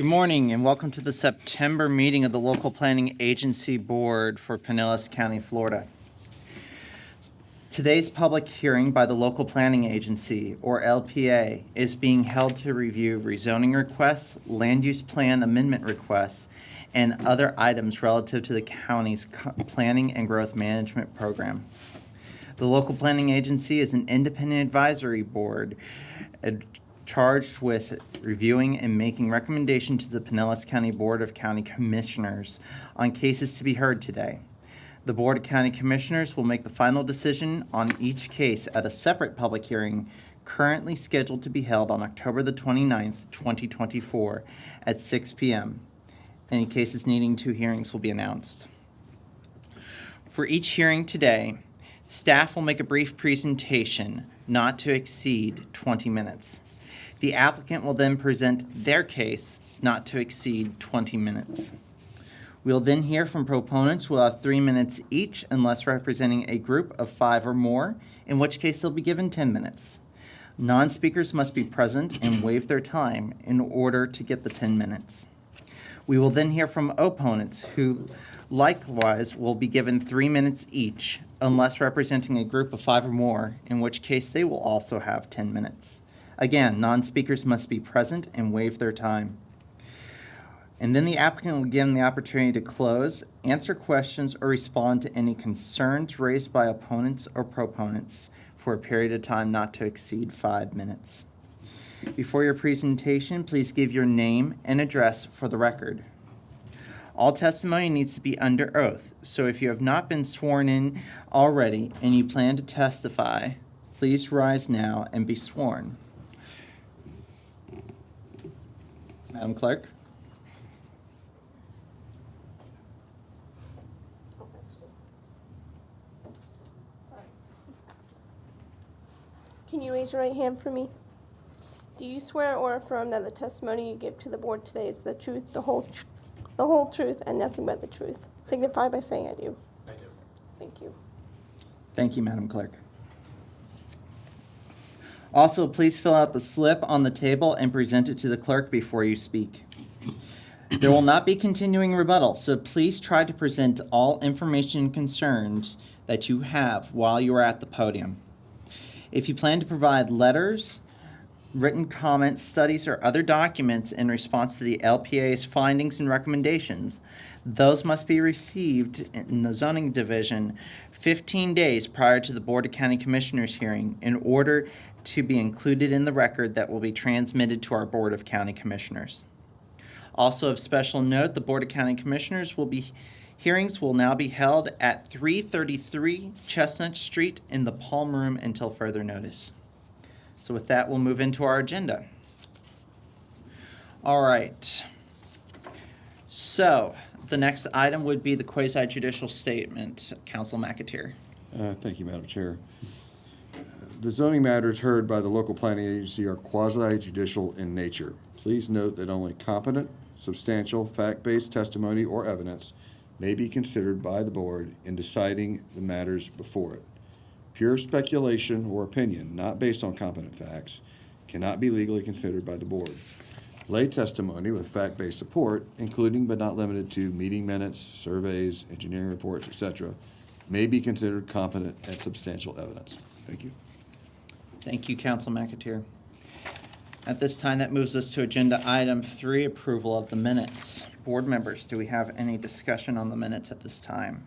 Good morning and welcome to the September meeting of the Local Planning Agency Board for Pinellas County, Florida. Today's public hearing by the Local Planning Agency, or LPA, is being held to review rezoning requests, land use plan amendment requests, and other items relative to the county's planning and growth management program. The Local Planning Agency is an independent advisory board charged with reviewing and making recommendation to the Pinellas County Board of County Commissioners on cases to be heard today. The Board of County Commissioners will make the final decision on each case at a separate public hearing currently scheduled to be held on October the 29th, 2024 at 6 p.m. Any cases needing two hearings will be announced. For each hearing today, staff will make a brief presentation not to exceed 20 minutes. The applicant will then present their case not to exceed 20 minutes. We'll then hear from proponents who will have 3 minutes each unless representing a group of 5 or more, in which case they'll be given 10 minutes. Non-speakers must be present and waive their time in order to get the 10 minutes. We will then hear from opponents who likewise will be given 3 minutes each unless representing a group of 5 or more, in which case they will also have 10 minutes. Again, non-speakers must be present and waive their time. And then the applicant will be given the opportunity to close, answer questions, or respond to any concerns raised by opponents or proponents for a period of time not to exceed 5 minutes. Before your presentation, please give your name and address for the record. All testimony needs to be under oath, so if you have not been sworn in already and you plan to testify, please rise now and be sworn. Madam Clerk? Can you raise your right hand for me? Do you swear or affirm that the testimony you give to the board today is the truth, the whole truth, and nothing but the truth? Signify by saying I do. I do. Thank you. Thank you, Madam Clerk. Also, please fill out the slip on the table and present it to the clerk before you speak. There will not be continuing rebuttal, so please try to present all information and concerns that you have while you are at the podium. If you plan to provide letters, written comments, studies, or other documents in response to the LPA's findings and recommendations, those must be received in the zoning division 15 days prior to the Board of County Commissioners hearing in order to be included in the record that will be transmitted to our Board of County Commissioners. Also of special note, the Board of County Commissioners hearings will now be held at 333 Chestnut Street in the Palm Room until further notice. So with that, we'll move into our agenda. All right. So the next item would be the quasi-judicial statement. Council McAteer. Thank you, Madam Chair. The zoning matters heard by the local planning agency are quasi-judicial in nature. Please note that only competent, substantial, fact-based testimony or evidence may be considered by the board in deciding the matters before it. Pure speculation or opinion, not based on competent facts, cannot be legally considered by the board. Lay testimony with fact-based support, including but not limited to meeting minutes, surveys, engineering reports, etc., may be considered competent and substantial evidence. Thank you. Thank you, Council McAteer. At this time, that moves us to agenda item 3, approval of the minutes. Board members, do we have any discussion on the minutes at this time?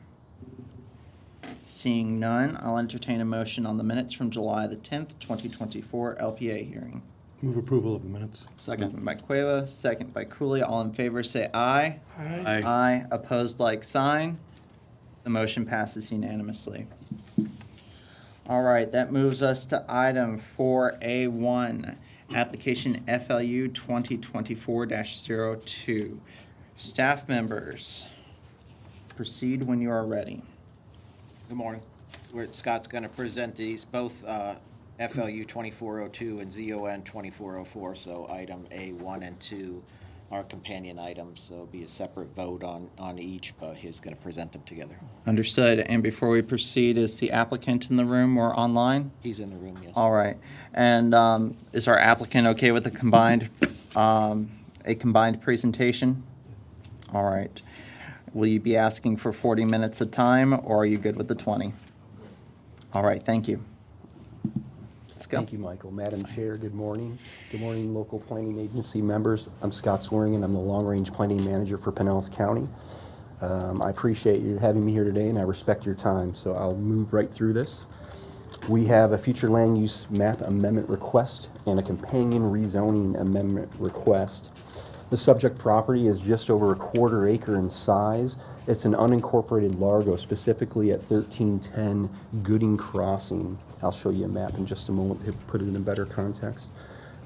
Seeing none, I'll entertain a motion on the minutes from July the 10th, 2024 LPA hearing. Move approval of the minutes. Second by Cueva, second by Cooley. All in favor say aye. Aye. Aye. Opposed, like sign. The motion passes unanimously. All right, that moves us to item 4A1, application FLU 2024-02. Staff members, proceed when you are ready. Good morning. Scott's going to present these, both FLU 2402 and ZON 2404, so item A1 and 2 are companion items, so it'll be a separate vote on each, but he's going to present them together. Understood. And before we proceed, is the applicant in the room or online? He's in the room, yes. All right. And is our applicant okay with the combined a combined presentation? All right. Will you be asking for 40 minutes of time, or are you good with the 20? All right, thank you. Let's go. Thank you, Michael. Madam Chair, good morning. Good morning, local planning agency members. I'm Scott Swearingen. I'm the long-range planning manager for Pinellas County. I appreciate you having me here today, and I respect your time, so I'll move right through this. We have a future land use map amendment request and a companion rezoning amendment request. The subject property is just over a quarter acre in size. It's an unincorporated Largo, specifically at 1310 Gooding Crossing. I'll show you a map in just a moment to put it in a better context.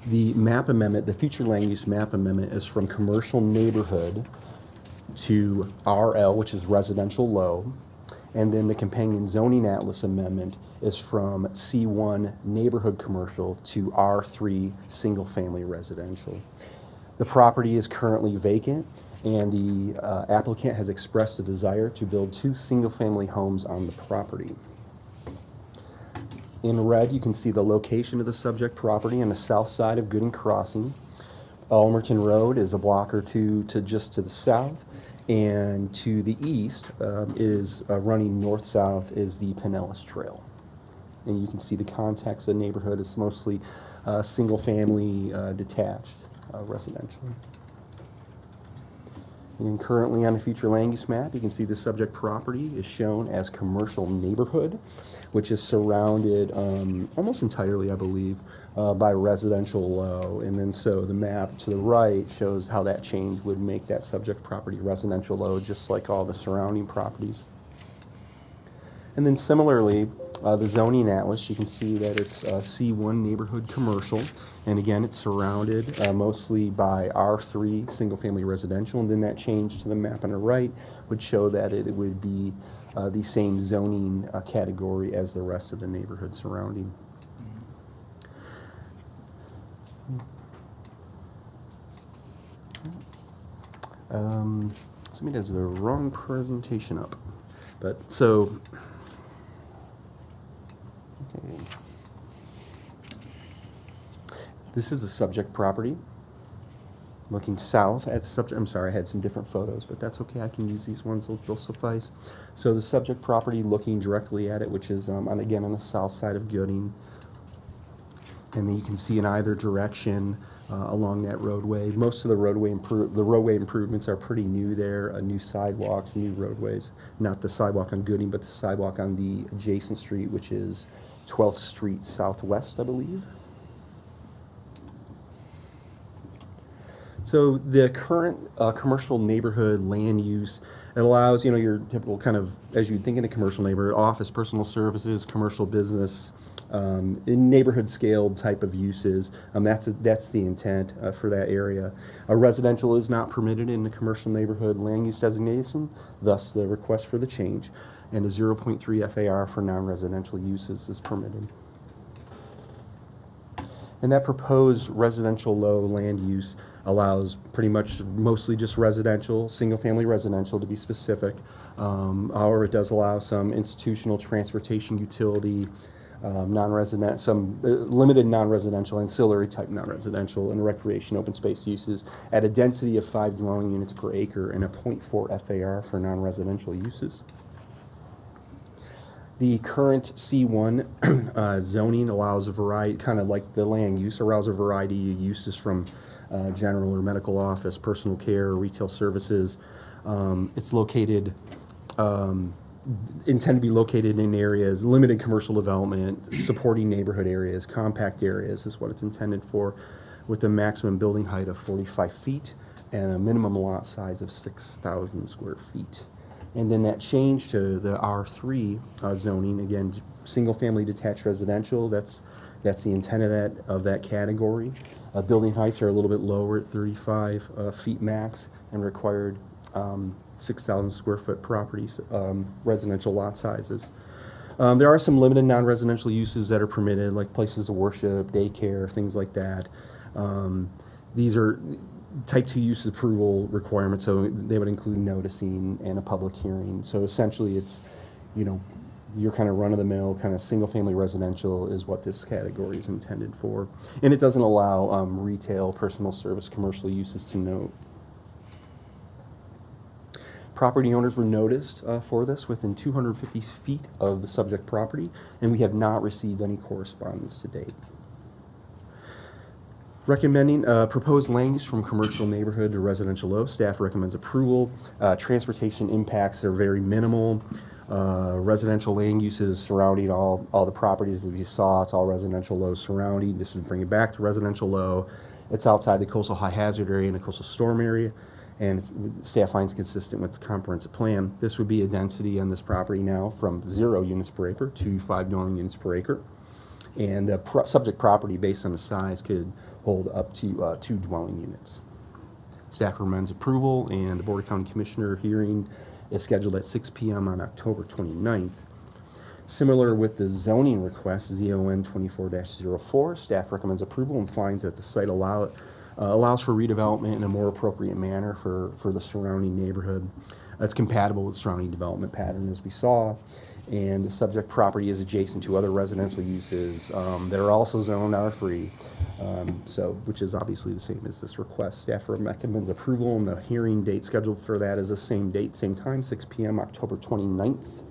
The map amendment, the future land use map amendment, is from commercial neighborhood to RL, which is residential low. And then the companion zoning atlas amendment is from C1 neighborhood commercial to R3 single family residential. The property is currently vacant, and the applicant has expressed a desire to build 2 single-family homes on the property. In red, you can see the location of the subject property on the south side of Gooding Crossing. Almerton Road is a block or two just to the south, and to the east is running north-south is the Pinellas Trail. And you can see the context of the neighborhood is mostly single-family detached residential. And currently on the future land use map, you can see the subject property is shown as commercial neighborhood, which is surrounded almost entirely, I believe, by residential low. And then so the map to the right shows how that change would make that subject property residential low, just like all the surrounding properties. And then similarly, the zoning atlas, you can see that it's C1 neighborhood commercial. And again, it's surrounded mostly by R3 single-family residential. And then that change to the map on the right would show that it would be the same zoning category as the rest of the neighborhood surrounding. Somebody has the wrong presentation up. But so, okay. This is the subject property. Looking south at the subject, I'm sorry, I had some different photos, but that's okay. I can use these ones, they'll suffice. So the subject property looking directly at it, which is, again, on the south side of Gooding. And then you can see in either direction along that roadway. Most of the roadway improvements are pretty new there, new sidewalks, new roadways. Not the sidewalk on Gooding, but the sidewalk on the adjacent street, which is 12th Street Southwest, I believe. So the current commercial neighborhood land use, it allows, your typical kind of, as you think in a commercial neighborhood, office, personal services, commercial business, in neighborhood scaled type of uses. That's the intent for that area. A residential is not permitted in the commercial neighborhood land use designation, thus the request for the change. And a 0.3 FAR for non-residential uses is permitted. And that proposed residential low land use allows pretty much mostly just residential, single-family residential to be specific. However, it does allow some institutional transportation utility, non-resident, some limited non-residential, ancillary type non-residential, and recreation open space uses at a density of 5 dwelling units per acre and a 0.4 FAR for non-residential uses. The current C1 zoning allows a variety, kind of like the land use, allows a variety of uses from general or medical office, personal care, retail services. It's located, intend to be located in areas, limited commercial development, supporting neighborhood areas, compact areas is what it's intended for, with a maximum building height of 45 feet and a minimum lot size of 6,000 square feet. And then that change to the R3 zoning, again, single-family detached residential, that's the intent of that category. Building heights are a little bit lower at 35 feet max and required 6,000 square foot properties, residential lot sizes. There are some limited non-residential uses that are permitted, like places of worship, daycare, things like that. These are type 2 use approval requirements, so they would include noticing and a public hearing. So essentially it's, Your kind of run-of-the-mill, kind of single-family residential is what this category is intended for. And it doesn't allow retail, personal service, commercial uses to note. Property owners were noticed for this within 250 feet of the subject property, and we have not received any correspondence to date. Recommending proposed land use from commercial neighborhood to residential low. Staff recommends approval. Transportation impacts are very minimal. Residential land uses surrounding all the properties. As you saw, it's all residential low surrounding. This would bring it back to residential low. It's outside the coastal high hazard area and the coastal storm area, and staff finds consistent with the comprehensive plan. This would be a density on this property now from 0 units per acre to 5 dwelling units per acre. And the subject property, based on the size, could hold up to 2 dwelling units. Staff recommends approval, and the Board of County Commissioner hearing is scheduled at 6 p.m. on October 29th. Similar with the zoning request, ZON 24-04, staff recommends approval and finds that the site allows for redevelopment in a more appropriate manner for the surrounding neighborhood. It's compatible with surrounding development pattern, as we saw, and the subject property is adjacent to other residential uses that are also zoned R3, which is obviously the same as this request. Staff recommends approval, and the hearing date scheduled for that is the same date, same time, 6 p.m., October 29th.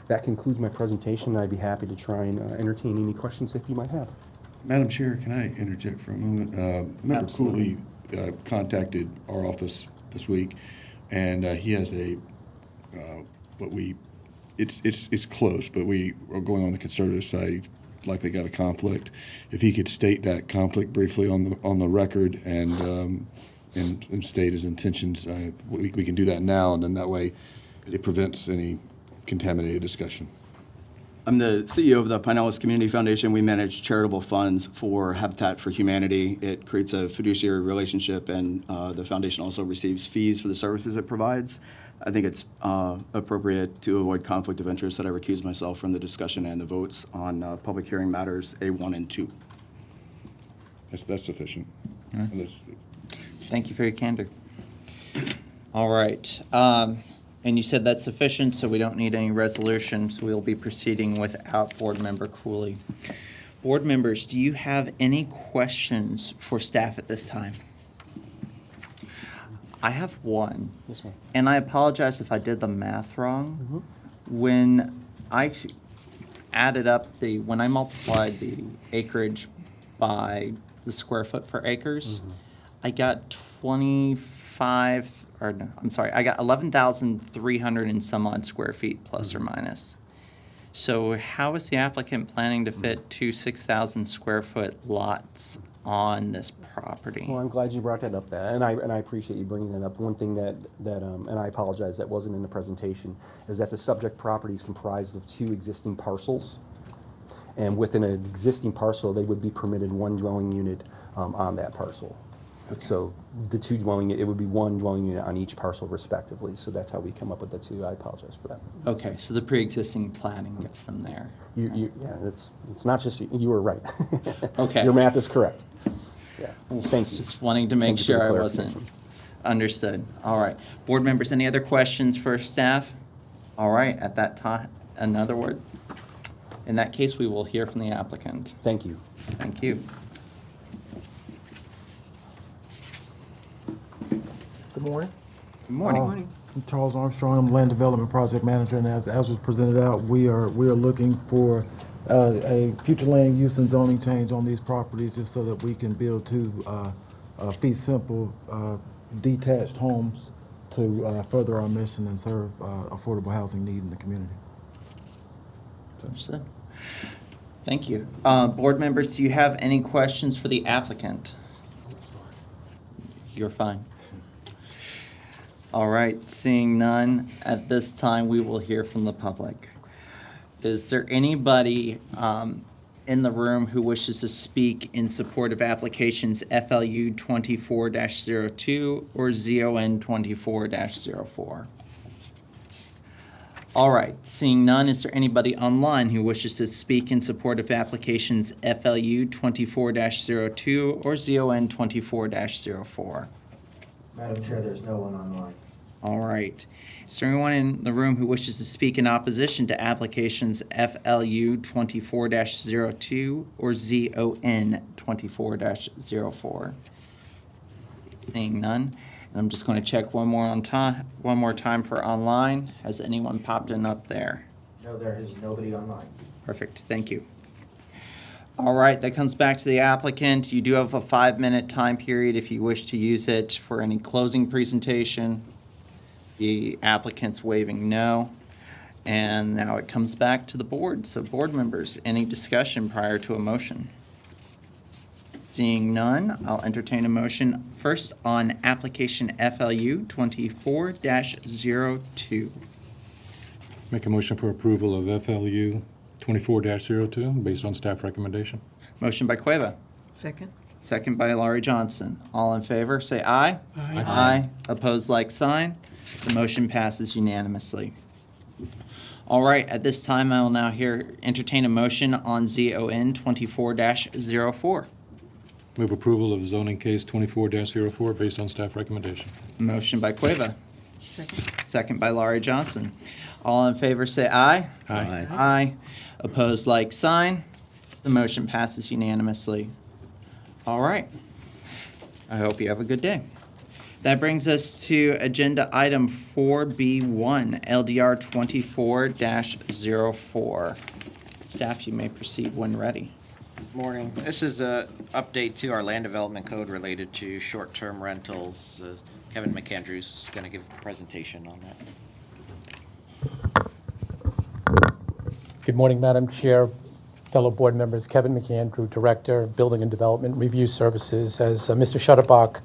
That concludes my presentation. I'd be happy to try and entertain any questions if you might have. Madam Chair, can I interject for a moment? Member Absolutely. Cooley contacted our office this week, and he has it's close, but we are going on the conservative side, likely got a conflict. If he could state that conflict briefly on the record and state his intentions, we can do that now, and then that way it prevents any contaminated discussion. I'm the CEO of the Pinellas Community Foundation. We manage charitable funds for Habitat for Humanity. It creates a fiduciary relationship, and the foundation also receives fees for the services it provides. I think it's appropriate to avoid conflict of interest that I recuse myself from the discussion and the votes on public hearing matters A1 and 2. That's sufficient. Thank you for your candor. All right. And you said that's sufficient, so we don't need any resolution, so we'll be proceeding without Board Member Cooley. Board members, do you have any questions for staff at this time? I have one. Yes, ma'am. And I apologize if I did the math wrong. When I added up when I multiplied the acreage by the square foot for acres, I got 11,300 and some odd square feet, plus or minus. So how is the applicant planning to fit 2 6,000 square foot lots on this property? Well, I'm glad you brought that up, and I appreciate you bringing that up. One thing that and I apologize, that wasn't in the presentation, is that the subject property is comprised of 2 existing parcels, and within an existing parcel, they would be permitted 1 dwelling unit on that parcel. Okay. So the 2 dwelling, it would be 1 dwelling unit on each parcel respectively. So that's how we come up with the 2. I apologize for that. Okay, so the pre-existing planning gets them there. Yeah, it's not just you were right. Okay. Your math is correct. Yeah. Thank you. Just wanting to make Thank you for sure the I wasn't clarification. understood. All right. Board members, any other questions for staff? All right, at that time, another word. In that case, we will hear from the applicant. Thank you. Thank you. Good morning. Good morning. I'm Charles Armstrong. I'm Land Development Project Manager, and as was presented out, we are looking for a future land use and zoning change on these properties, just so that we can build 2 fee simple detached homes to further our mission and serve affordable housing need in the community. Understood. Thank you. Board members, do you have any questions for the applicant? You're fine. All right, seeing none, at this time, we will hear from the public. Is there anybody in the room who wishes to speak in support of applications FLU 24-02 or ZON 24-04? All right, seeing none, is there anybody online who wishes to speak in support of applications FLU 24-02 or ZON 24-04? Madam Chair, there's no one online. All right. Is there anyone in the room who wishes to speak in opposition to applications FLU 24-02 or ZON 24-04? Seeing none. And I'm just going to check one more time for online. Has anyone popped in up there? No, there is nobody online. Perfect, thank you. All right, that comes back to the applicant. You do have a 5-minute time period if you wish to use it for any closing presentation. The applicant's waving no. And now it comes back to the board. So board members, any discussion prior to a motion? Seeing none, I'll entertain a motion first on application FLU 24-02. Make a motion for approval of FLU 24-02 based on staff recommendation. Motion by Cueva. Second? Second by Laurie Johnson. All in favor, say aye. Aye. Aye. Opposed, like sign. The motion passes unanimously. All right, at this time, I will now entertain a motion on ZON 24-04. Move approval of zoning case 24-04 based on staff recommendation. Motion by Cueva. Second? Second by Laurie Johnson. All in favor, say aye. Aye. Aye. Opposed, like sign. The motion passes unanimously. All right. I hope you have a good day. That brings us to agenda item 4B1, LDR 24-04. Staff, you may proceed when ready. Morning. This is a update to our land development code related to short-term rentals. Kevin McAndrews is going to give a presentation on that. Good morning, Madam Chair, fellow board members. Kevin McAndrew, Director, Building and Development Review Services. As Mr. Shutterbach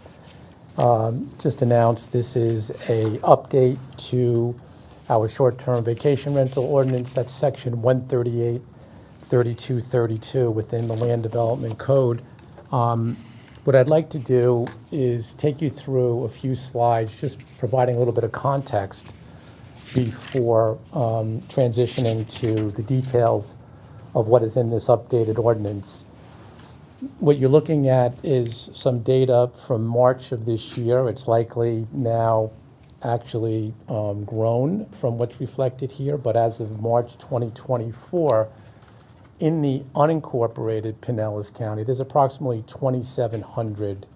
just announced, this is a update to our short-term vacation rental ordinance. That's section 138-3232 within the Land Development Code. What I'd like to do is take you through a few slides, just providing a little bit of context before transitioning to the details of what is in this updated ordinance. What you're looking at is some data from March of this year. It's likely now actually grown from what's reflected here, but as of March 2024, in the unincorporated Pinellas County, there's approximately 2,700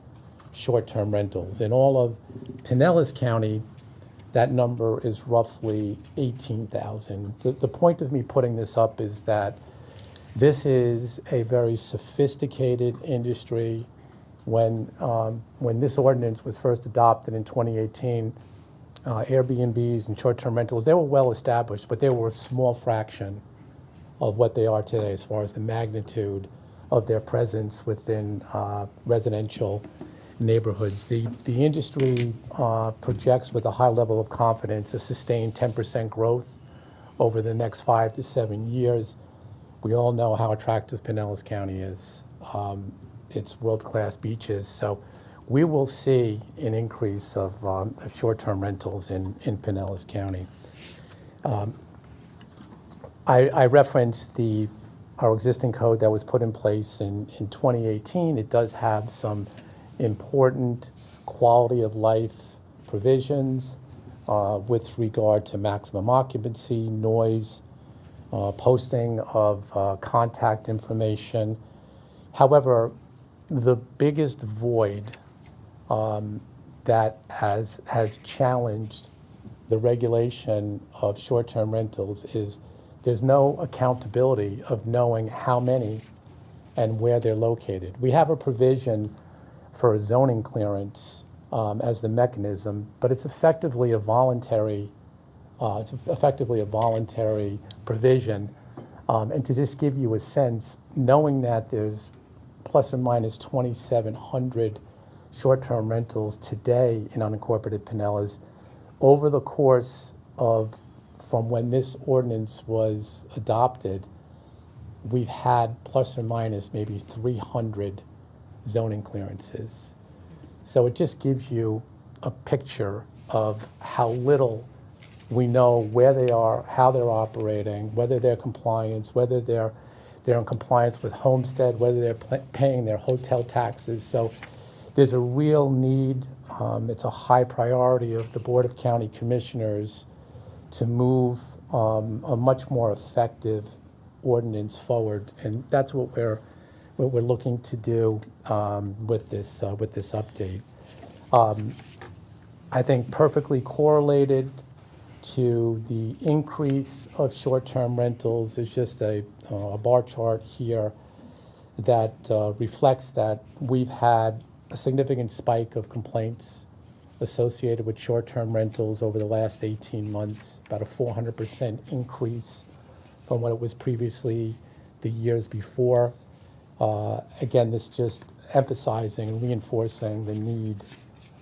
short-term rentals. In all of Pinellas County, that number is roughly 18,000. The point of me putting this up is that this is a very sophisticated industry. When this ordinance was first adopted in 2018, Airbnbs and short-term rentals, they were well established, but they were a small fraction of what they are today as far as the magnitude of their presence within residential neighborhoods. The industry projects with a high level of confidence a sustained 10% growth over the next 5 to 7 years. We all know how attractive Pinellas County is. It's world-class beaches, so we will see an increase of short-term rentals in Pinellas County. I referenced our existing code that was put in place in 2018. It does have some important quality of life provisions with regard to maximum occupancy, noise, posting of contact information. However, the biggest void that has challenged the regulation of short-term rentals is there's no accountability of knowing how many and where they're located. We have a provision for a zoning clearance as the mechanism, but it's effectively a voluntary provision. And to just give you a sense, knowing that there's plus or minus 2,700 short-term rentals today in unincorporated Pinellas, over the course of from when this ordinance was adopted, we've had plus or minus maybe 300 zoning clearances. So it just gives you a picture of how little we know where they are, how they're operating, whether they're compliant, whether they're in compliance with homestead, whether they're paying their hotel taxes. So There's a real need, it's a high priority of the Board of County Commissioners to move a much more effective ordinance forward, and that's what we're looking to do with this update. I think perfectly correlated to the increase of short-term rentals is just a bar chart here that reflects that we've had a significant spike of complaints associated with short-term rentals over the last 18 months, about a 400% increase from what it was previously the years before. Again, this just emphasizing and reinforcing the need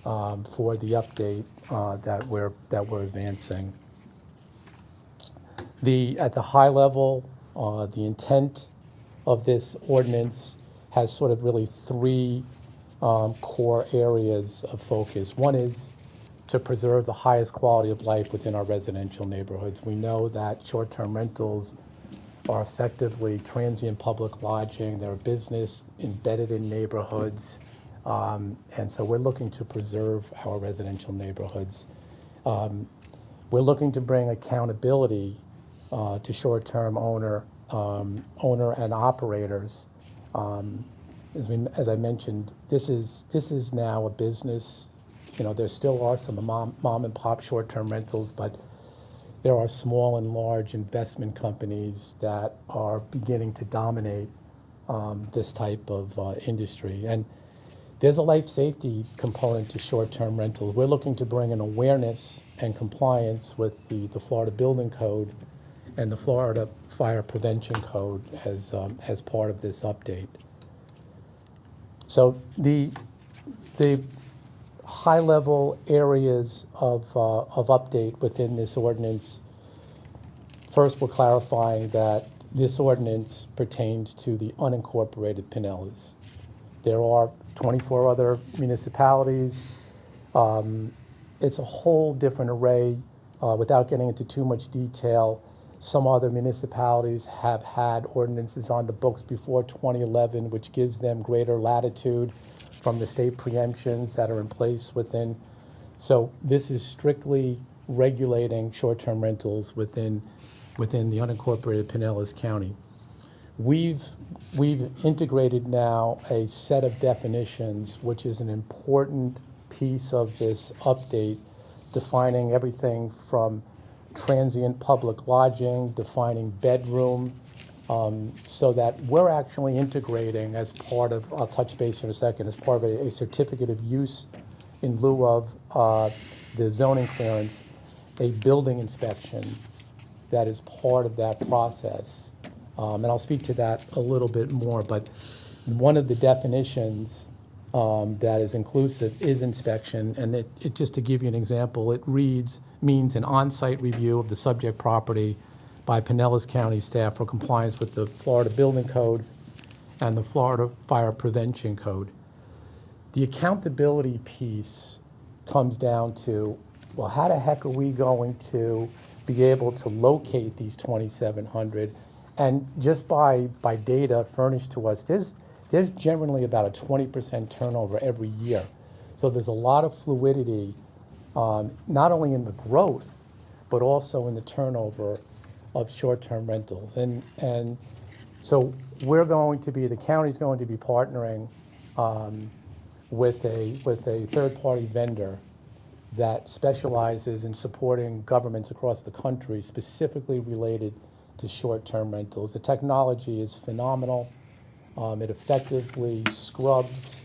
for the update that we're advancing. At the high level, the intent of this ordinance has sort of really three core areas of focus. One is to preserve the highest quality of life within our residential neighborhoods. We know that short-term rentals are effectively transient public lodging. They're a business embedded in neighborhoods. And so we're looking to preserve our residential neighborhoods. We're looking to bring accountability to short-term owner and operators. As I mentioned, this is now a business. You know, there still are some mom and pop short-term rentals, but there are small and large investment companies that are beginning to dominate this type of industry. And there's a life safety component to short-term rentals. We're looking to bring an awareness and compliance with the Florida Building Code and the Florida Fire Prevention Code as part of this update. So the high-level areas of update within this ordinance, first we're clarifying that this ordinance pertains to the unincorporated Pinellas. There are 24 other municipalities. It's a whole different array. Without getting into too much detail, some other municipalities have had ordinances on the books before 2011, which gives them greater latitude from the state preemptions that are in place within. So this is strictly regulating short-term rentals within the unincorporated Pinellas County. We've integrated now a set of definitions, which is an important piece of this update, defining everything from transient public lodging, defining bedroom, so that we're actually integrating as part of, I'll touch base in a second, as part of a certificate of use in lieu of the zoning clearance, a building inspection that is part of that process. And I'll speak to that a little bit more, but one of the definitions that is inclusive is inspection, and just to give you an example, it means an on-site review of the subject property by Pinellas County staff for compliance with the Florida Building Code and the Florida Fire Prevention Code. The accountability piece comes down to, well, how the heck are we going to be able to locate these 2,700? And just by data furnished to us, there's generally about a 20% turnover every year. So there's a lot of fluidity, not only in the growth, but also in the turnover of short-term rentals. And so the county's going to be partnering with a third-party vendor that specializes in supporting governments across the country, specifically related to short-term rentals. The technology is phenomenal. It effectively scrubs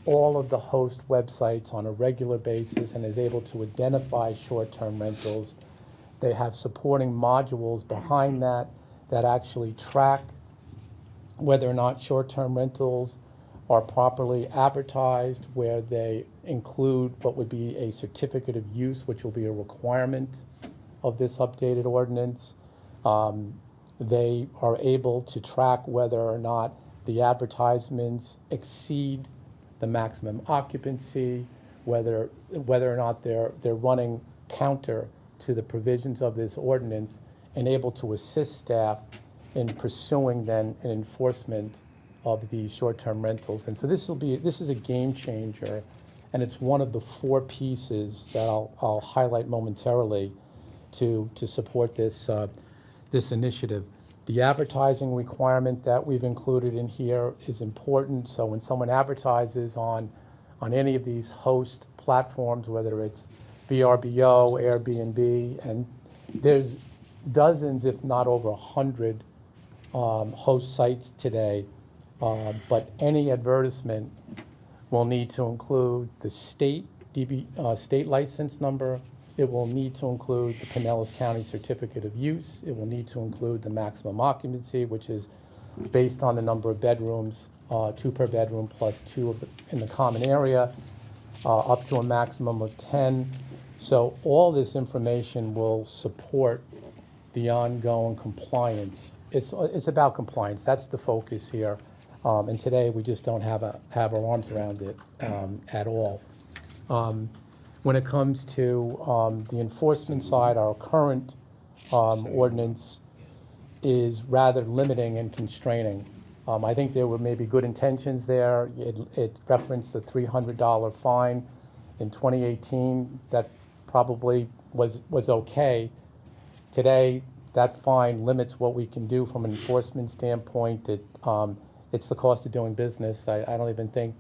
all of the host websites on a regular basis and is able to identify short-term rentals. They have supporting modules behind that actually track whether or not short-term rentals are properly advertised, where they include what would be a certificate of use, which will be a requirement of this updated ordinance. They are able to track whether or not the advertisements exceed the maximum occupancy, whether or not they're running counter to the provisions of this ordinance, and able to assist staff in pursuing then an enforcement of these short-term rentals. And so this is a game changer, and it's one of the 4 pieces that I'll highlight momentarily to support this, this initiative. The advertising requirement that we've included in here is important. So when someone advertises on any of these host platforms, whether it's VRBO, Airbnb, and there's dozens, if not over 100 host sites today, but any advertisement will need to include the state state license number. It will need to include the Pinellas County Certificate of Use. It will need to include the maximum occupancy, which is based on the number of bedrooms, 2 per bedroom plus 2 in the common area, up to a maximum of 10. So all this information will support the ongoing compliance. It's about compliance. That's the focus here. And today we just don't have our arms around it at all. When it comes to the enforcement side, our current ordinance is rather limiting and constraining. I think there were maybe good intentions there. It referenced the $300 fine in 2018. That probably was okay. Today, that fine limits what we can do from an enforcement standpoint. It's the cost of doing business. I don't even think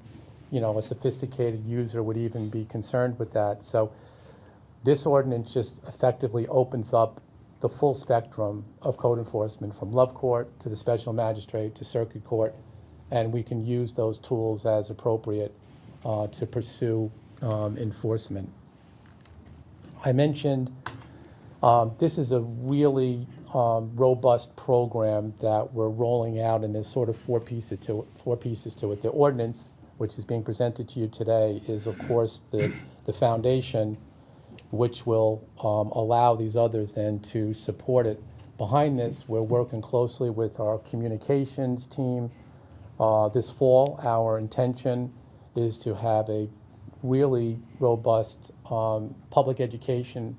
a sophisticated user would even be concerned with that. So this ordinance just effectively opens up the full spectrum of code enforcement, from love court to the special magistrate to circuit court, and we can use those tools as appropriate to pursue enforcement. I mentioned this is a really robust program that we're rolling out, and there's sort of 4 pieces to it. The ordinance, which is being presented to you today, is of course the foundation, which will allow these others then to support it. Behind this, we're working closely with our communications team. This fall, our intention is to have a really robust public education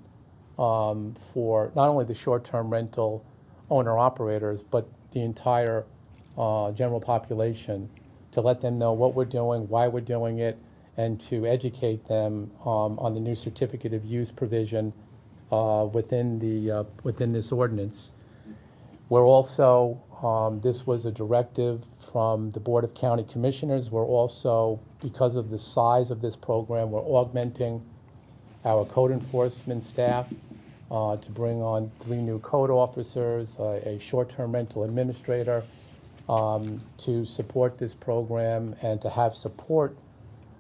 for not only the short-term rental owner-operators, but the entire general population, to let them know what we're doing, why we're doing it, and to educate them on the new certificate of use provision within this ordinance. We're also, this was a directive from the Board of County Commissioners. We're also, because of the size of this program, we're augmenting our code enforcement staff to bring on 3 new code officers, a short-term rental administrator, to support this program and to have support,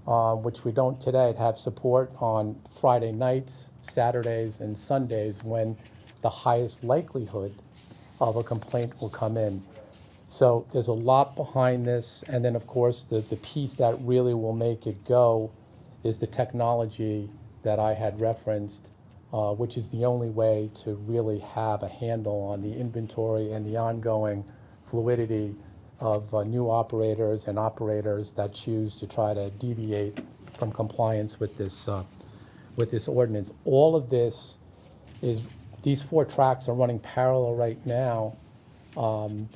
which we don't today, to have support on Friday nights, Saturdays, and Sundays when the highest likelihood of a complaint will come in. So there's a lot behind this, and then of course the piece that really will make it go is the technology that I had referenced, which is the only way to really have a handle on the inventory and the ongoing fluidity of new operators and operators that choose to try to deviate from compliance with this ordinance. All of this is, these 4 tracks are running parallel right now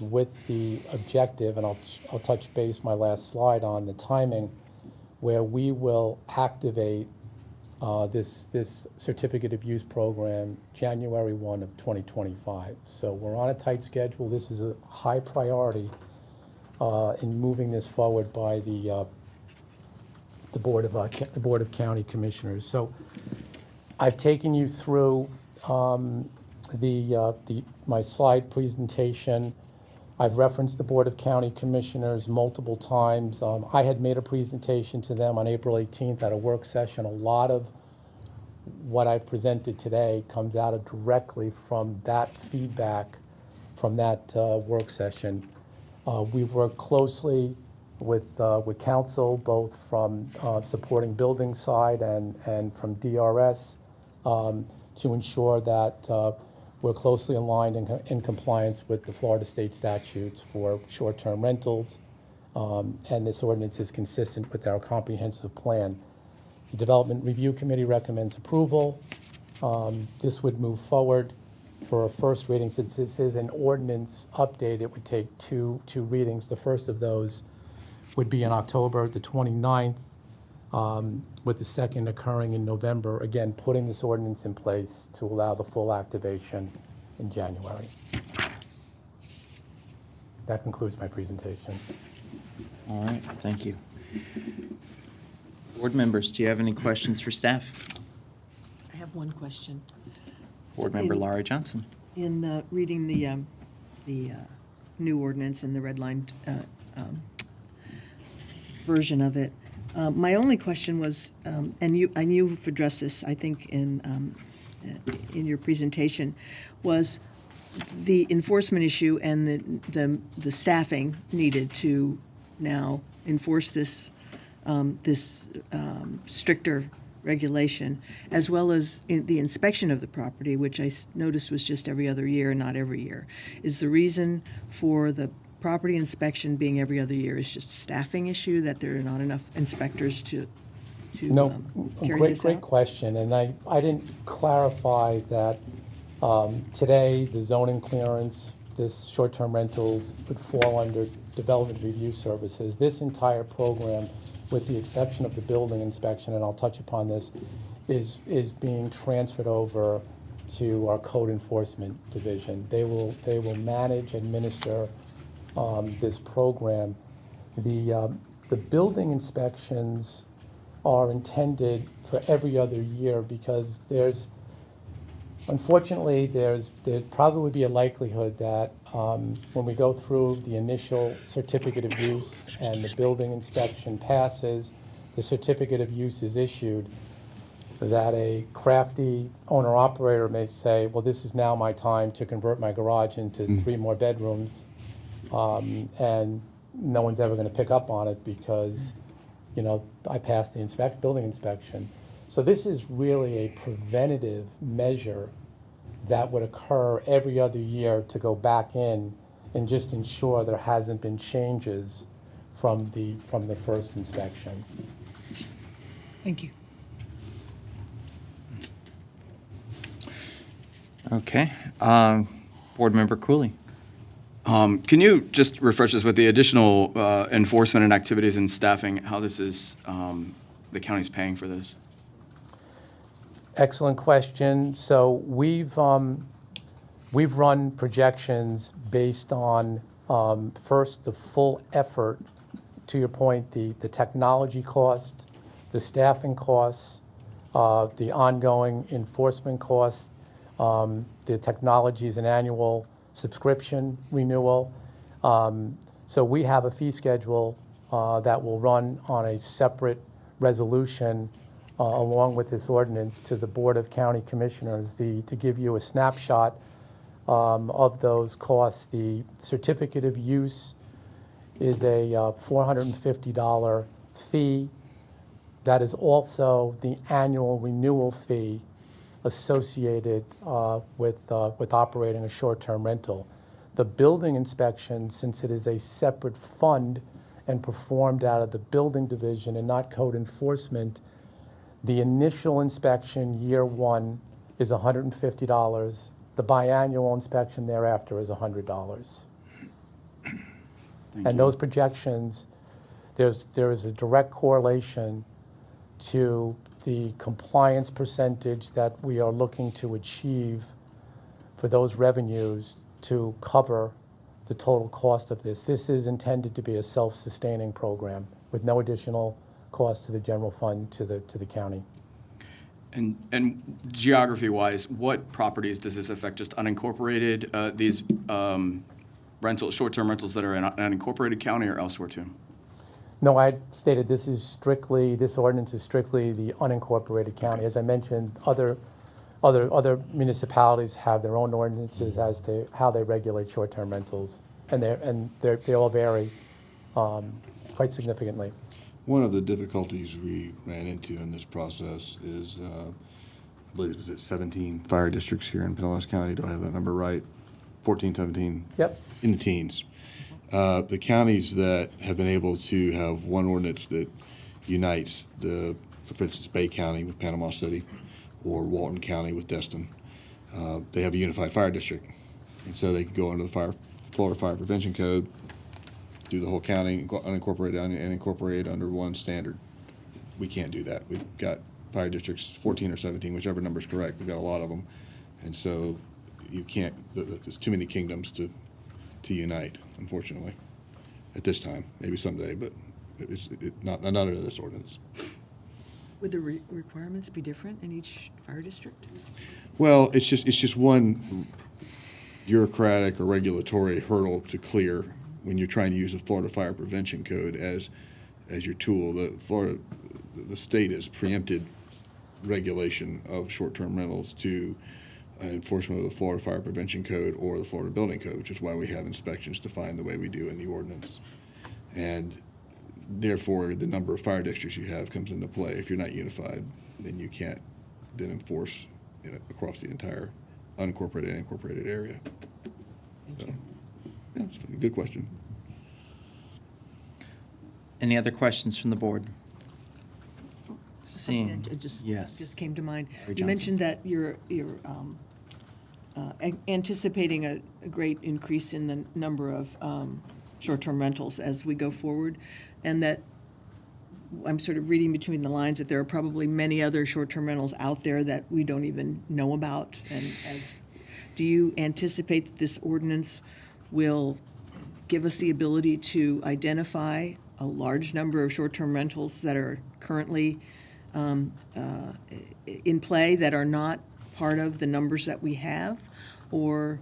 with the objective, and I'll touch base my last slide on the timing, where we will activate this certificate of use program January 1 of 2025. So we're on a tight schedule. This is a high priority in moving this forward by the Board of County Commissioners. So I've taken you through my slide presentation. I've referenced the Board of County Commissioners multiple times. I had made a presentation to them on April 18th at a work session. A lot of what I've presented today comes out of directly from that feedback from that work session. We've worked closely with council, both from supporting building side and from DRS, to ensure that we're closely aligned in compliance with the Florida state statutes for short-term rentals, and this ordinance is consistent with our comprehensive plan. The Development Review Committee recommends approval. This would move forward for a first reading. Since this is an ordinance update, it would take two readings. The first of those would be on October the 29th, with the second occurring in November, again, putting this ordinance in place to allow the full activation in January. That concludes my presentation. All right, thank you. Board members, do you have any questions for staff? I have one question. Board member Laurie Johnson. In reading the new ordinance and the redlined version of it, my only question was, and you've addressed this, I think, in your presentation, was the enforcement issue and the staffing needed to now enforce this stricter regulation, as well as the inspection of the property, which I noticed was just every other year and not every year. Is the reason for the property inspection being every other year is just a staffing issue, that there are not enough inspectors to No, carry this great out? question, and I didn't clarify that today, the zoning clearance, this short-term rentals would fall under development review services. This entire program, with the exception of the building inspection, and I'll touch upon this, is being transferred over to our code enforcement division. They will manage, administer this program. The building inspections are intended for every other year because unfortunately, there probably would be a likelihood that when we go through the initial certificate of use and the building inspection passes, the certificate of use is issued, that a crafty owner-operator may say, well, this is now my time to convert my garage into 3 more bedrooms, and no one's ever going to pick up on it because, I passed the building inspection. So this is really a preventative measure that would occur every other year to go back in and just ensure there hasn't been changes from the first inspection. Thank you. Okay. Board member Cooley. Can you just refresh us with the additional enforcement and activities and staffing, how this is, the county's paying for this? Excellent question. So we've run projections based on, first, the full effort, to your point, the technology cost, the staffing costs, the ongoing enforcement costs. The technology is an annual subscription renewal. So we have a fee schedule that will run on a separate resolution along with this ordinance to the Board of County Commissioners. To give you a snapshot of those costs, the certificate of use is a $450 fee. That is also the annual renewal fee associated with operating a short-term rental. The building inspection, since it is a separate fund and performed out of the building division and not code enforcement, the initial inspection, year 1, is $150. The biannual inspection thereafter is $100. And those projections, there is a direct correlation to the compliance percentage that we are looking to achieve for those revenues to cover the total cost of this. This is intended to be a self-sustaining program with no additional cost to the general fund to the county. And geography-wise, what properties does this affect? Just unincorporated, these short-term rentals that are in an unincorporated county or elsewhere too? No, I stated this ordinance is strictly the unincorporated county. As I mentioned, other municipalities have their own ordinances as to how they regulate short-term rentals, and they all vary quite significantly. One of the difficulties we ran into in this process is, I believe it was 17 fire districts here in Pinellas County. Do I have that number right? 14, 17? Yep. In the teens. The counties that have been able to have one ordinance that unites for instance, Bay County with Panama City or Walton County with Destin, they have a unified fire district. And so they could go under the Florida Fire Prevention Code, do the whole county, unincorporated and incorporate under one standard. We can't do that. We've got fire districts, 14 or 17, whichever number is correct. We've got a lot of them. And so you can't, there's too many kingdoms to unite, unfortunately, at this time. Maybe someday, but not under this ordinance. Would the requirements be different in each fire district? Well, it's just one bureaucratic or regulatory hurdle to clear when you're trying to use the Florida Fire Prevention Code as your tool. The state has preempted regulation of short-term rentals to enforcement of the Florida Fire Prevention Code or the Florida Building Code, which is why we have inspections defined the way we do in the ordinance. And therefore, the number of fire districts you have comes into play. If you're not unified, then you can't then enforce across the entire unincorporated and incorporated area. Thank you. Yeah, it's a good question. Any other questions from the board? Seeing, It just yes. came to mind. Larry You Johnson. mentioned that you're anticipating a great increase in the number of short-term rentals as we go forward, and that I'm sort of reading between the lines that there are probably many other short-term rentals out there that we don't even know about. And do you anticipate that this ordinance will give us the ability to identify a large number of short-term rentals that are currently in play that are not part of the numbers that we have? Or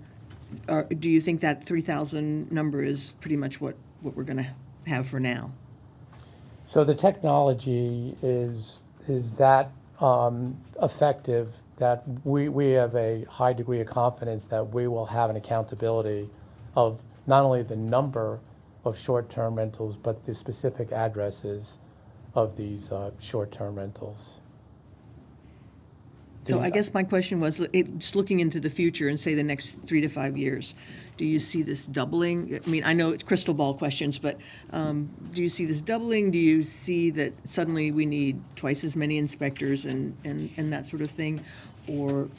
do you think that 3,000 number is pretty much what we're going to have for now? So the technology is that effective that we have a high degree of confidence that we will have an accountability of not only the number of short-term rentals, but the specific addresses of these short-term rentals. So I guess my question was, just looking into the future and say the next 3 to 5 years, do you see this doubling? I mean, I know it's crystal ball questions, but do you see this doubling? Do you see that suddenly we need twice as many inspectors and that sort of thing? Or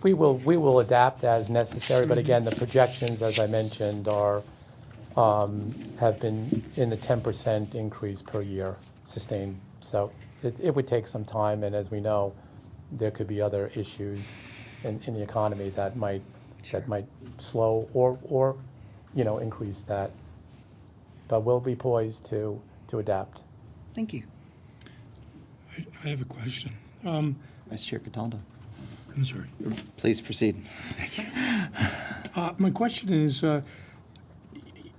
We will adapt as necessary, but again, the projections, as I mentioned, are have been in the 10% increase per year sustained. So it would take some time, and as we know, there could be other issues in the economy that might slow or increase that. But we'll be poised to adapt. thank you. I have a question. Vice Chair Cataldo, I'm sorry. please proceed. My question is,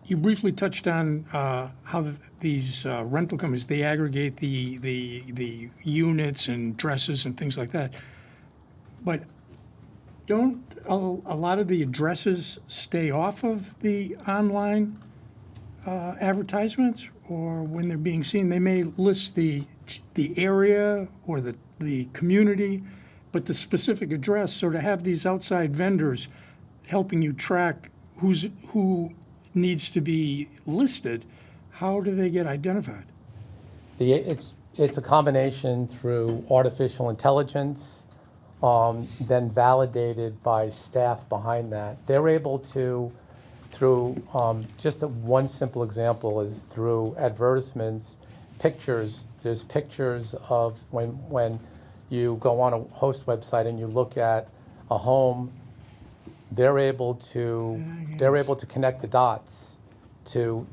you briefly touched on how these rental companies, they aggregate the units and addresses and things like that. But don't a lot of the addresses stay off of the online advertisements? Or when they're being seen, they may list the area or the community, but the specific address. So to have these outside vendors helping you track who needs to be listed, how do they get identified? It's a combination through artificial intelligence, then validated by staff behind that. They're able to, through just one simple example is through advertisements, pictures. There's pictures of when you go on a host website and you look at a home. They're able to connect the dots to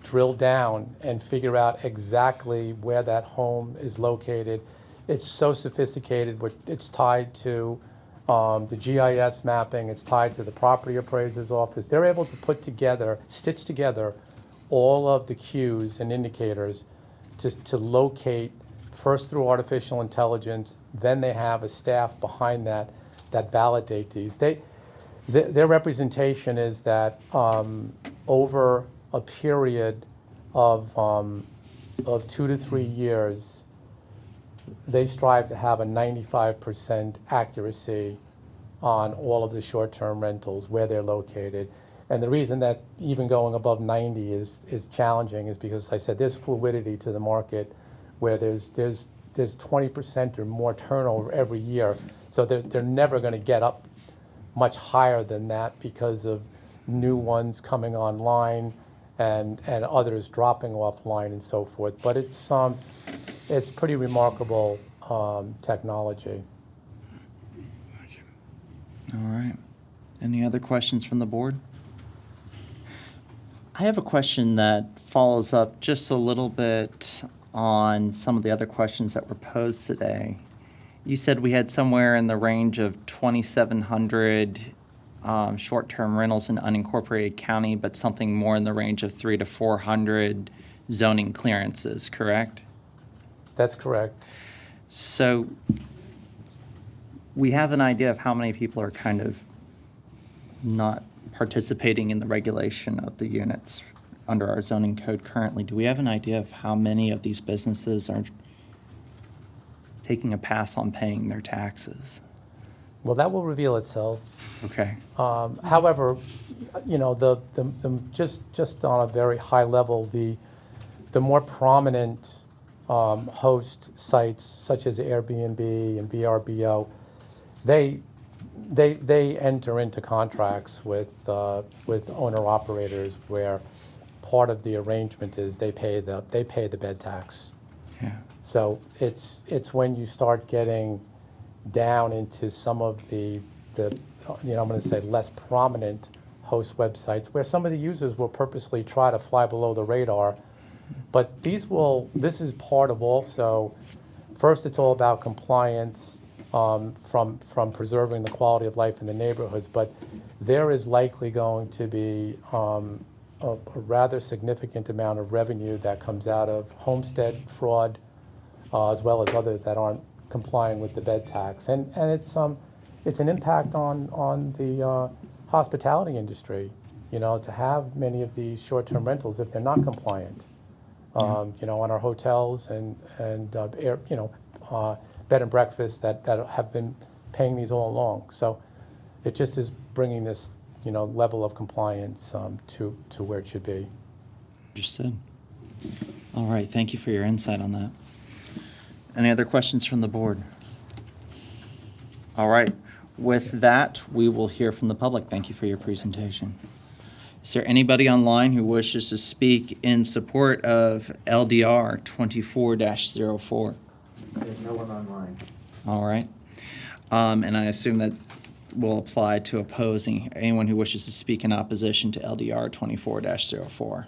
drill down and figure out exactly where that home is located. It's so sophisticated. It's tied to the GIS mapping. It's tied to the property appraiser's office. They're able to stitch together all of the cues and indicators to locate, first through artificial intelligence, then they have a staff behind that validate these. Their representation is that over a period of 2 to 3 years, they strive to have a 95% accuracy on all of the short-term rentals, where they're located. And the reason that even going above 90 is challenging is because, as I said, there's fluidity to the market where there's 20% or more turnover every year. So they're never going to get up much higher than that because of new ones coming online and others dropping offline and so forth. But it's pretty remarkable technology. All right. Any other questions from the board? I have a question that follows up just a little bit on some of the other questions that were posed today. You said we had somewhere in the range of 2,700 short-term rentals in unincorporated county, but something more in the range of 300 to 400 zoning clearances, correct? That's correct. So we have an idea of how many people are kind of not participating in the regulation of the units under our zoning code currently. Do we have an idea of how many of these businesses are taking a pass on paying their taxes? Well, that will reveal itself. Okay. However, you know, just on a very high level, the more prominent host sites such as Airbnb and VRBO, they enter into contracts with owner operators where part of the arrangement is they pay the bed tax. Yeah. So it's when you start getting down into some of the I'm going to say less prominent host websites where some of the users will purposely try to fly below the radar. But this is part of also, first it's all about compliance from preserving the quality of life in the neighborhoods, but there is likely going to be a rather significant amount of revenue that comes out of homestead fraud, as well as others that aren't complying with the bed tax. And it's an impact on the hospitality industry, you know, to have many of these short-term rentals if they're not compliant. You know, on our hotels and bed and breakfasts that have been paying these all along. So it just is bringing this, you know, level of compliance to where it should be. Understood. All right. Thank you for your insight on that. Any other questions from the board? All right. With that, we will hear from the public. Thank you for your presentation. Is there anybody online who wishes to speak in support of LDR 24-04? There's no one online. All right. And I assume that will apply to opposing anyone who wishes to speak in opposition to LDR 24-04.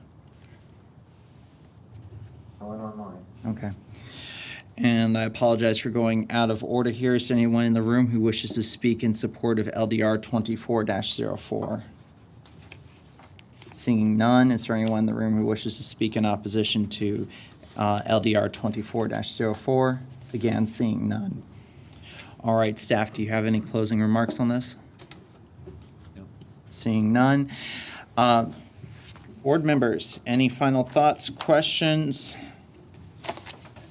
No one online. Okay. And I apologize for going out of order here. Is there anyone in the room who wishes to speak in support of LDR 24-04? Seeing none, is there anyone in the room who wishes to speak in opposition to LDR 24-04? Again, seeing none. All right, staff, do you have any closing remarks on this? No. Seeing none. Board members, any final thoughts, questions?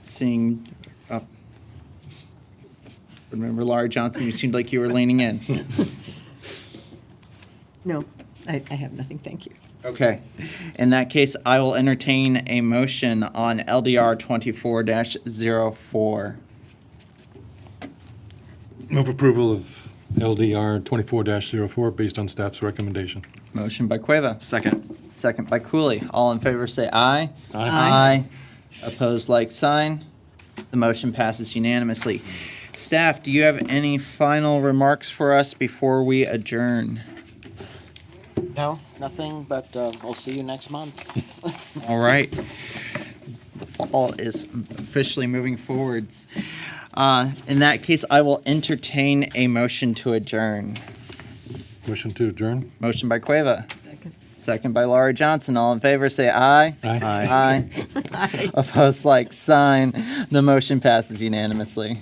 Seeing, Board Member Laura Johnson, you seemed like you were leaning in. No, I have nothing, thank you. Okay. In that case, I will entertain a motion on LDR 24-04. Move approval of LDR 24-04 based on staff's recommendation. Motion by Cueva. Second. Second by Cooley. All in favor say aye. Aye. Aye. Opposed, like sign. The motion passes unanimously. Staff, do you have any final remarks for us before we adjourn? No, nothing, but we'll see you next month. All right. The fall is officially moving forwards. In that case, I will entertain a motion to adjourn. Motion to adjourn? Motion by Cueva. Second. Second by Laura Johnson. All in favor, say aye. Aye. Aye. Opposed, like sign. The motion passes unanimously.